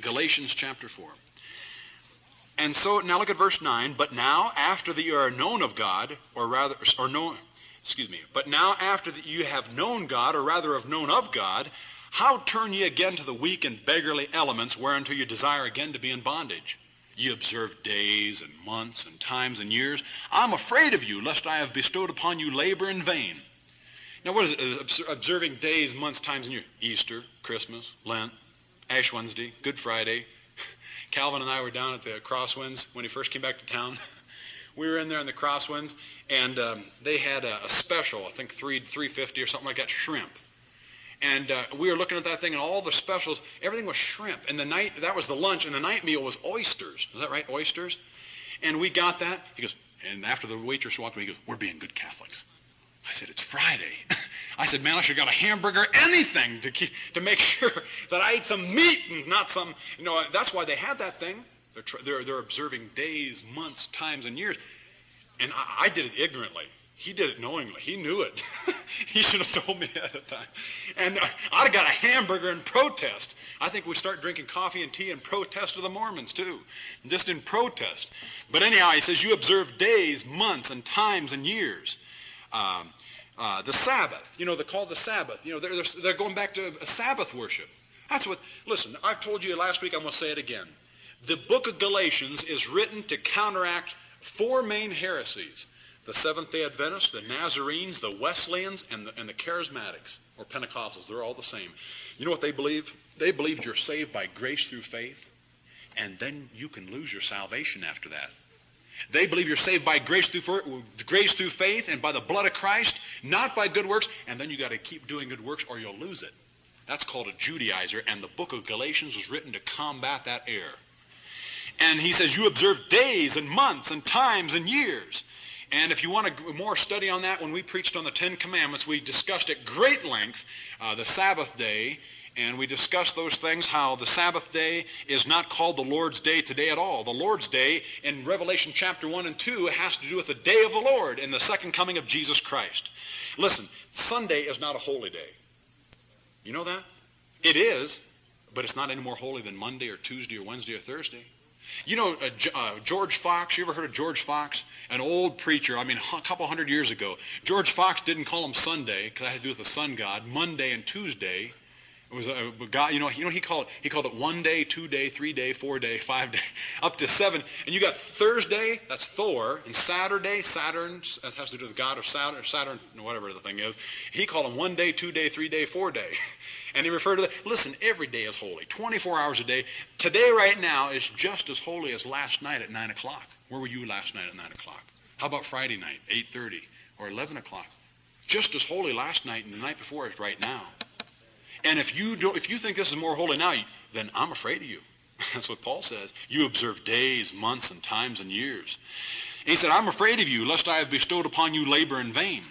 Galatians chapter 4. And so, now look at verse 9. But now, after that you are known of God, but now after that you have known God, or rather have known of God, how turn ye again to the weak and beggarly elements whereunto you desire again to be in bondage? Ye observe days and months and times and years. I'm afraid of you, lest I have bestowed upon you labor in vain. Now what is it? Observing days, months, times, and years. Easter, Christmas, Lent, Ash Wednesday, Good Friday. Calvin and I were down at the Crosswinds when he first came back to town. We were in there in the Crosswinds, and they had a special, I think $3.50 or something like that, shrimp. And we were looking at that thing, and all the specials, everything was shrimp. And the night, that was the lunch, and the night meal was oysters. Is that right, oysters? And we got that. He goes, and after the waitress walked away, he goes, we're being good Catholics. I said, it's Friday. I said, man, I should have got a hamburger, anything to make sure that I ate some meat and not some, that's why they had that thing. They're observing days, months, times, and years. And I did it ignorantly. He did it knowingly. He knew it. He should have told me ahead of time. And I'd have got a hamburger in protest. I think we start drinking coffee and tea in protest of the Mormons, too. Just in protest. But anyhow, he says, you observe days, months, and times, and years. The Sabbath. They call it the Sabbath. They're going back to a Sabbath worship. That's what, listen, I've told you last week, I'm going to say it again. The book of Galatians is written to counteract four main heresies. The Seventh-day Adventists, the Nazarenes, the Wesleyans, and the Charismatics, or Pentecostals. They're all the same. You know what they believe? They believe you're saved by grace through faith, and then you can lose your salvation after that. They believe you're saved by grace through faith and by the blood of Christ, not by good works, and then you got to keep doing good works or you'll lose it. That's called a Judaizer, and the book of Galatians was written to combat that error. And he says, you observe days and months and times and years. And if you want more study on that, when we preached on the Ten Commandments, we discussed at great length the Sabbath day, and we discussed those things, how the Sabbath day is not called the Lord's day today at all. The Lord's day in Revelation chapter 1 and 2 has to do with the day of the Lord and the second coming of Jesus Christ. Listen, Sunday is not a holy day. You know that? It is, but it's not any more holy than Monday or Tuesday or Wednesday or Thursday. You know, George Fox, you ever heard of George Fox? An old preacher, a couple hundred years ago. George Fox didn't call him Sunday, because that had to do with the sun god. Monday and Tuesday. It was a guy, he called it 1 day, 2 day, 3 day, 4 day, 5 day, up to 7. And you got Thursday, that's Thor, and Saturday, Saturn, that has to do with the god of Saturn, whatever the thing is. He called them 1 day, 2 day, 3 day, 4 day. And he referred to that. Listen, every day is holy, 24 hours a day. Today, right now, is just as holy as last night at 9 o'clock. Where were you last night at 9 o'clock? How about Friday night, 8:30 or 11 o'clock? Just as holy last night and the night before as right now. And if you think this is more holy now, then I'm afraid of you. That's what Paul says. You observe days, months, and times and years. And he said, I'm afraid of you, lest I have bestowed upon you labor in vain.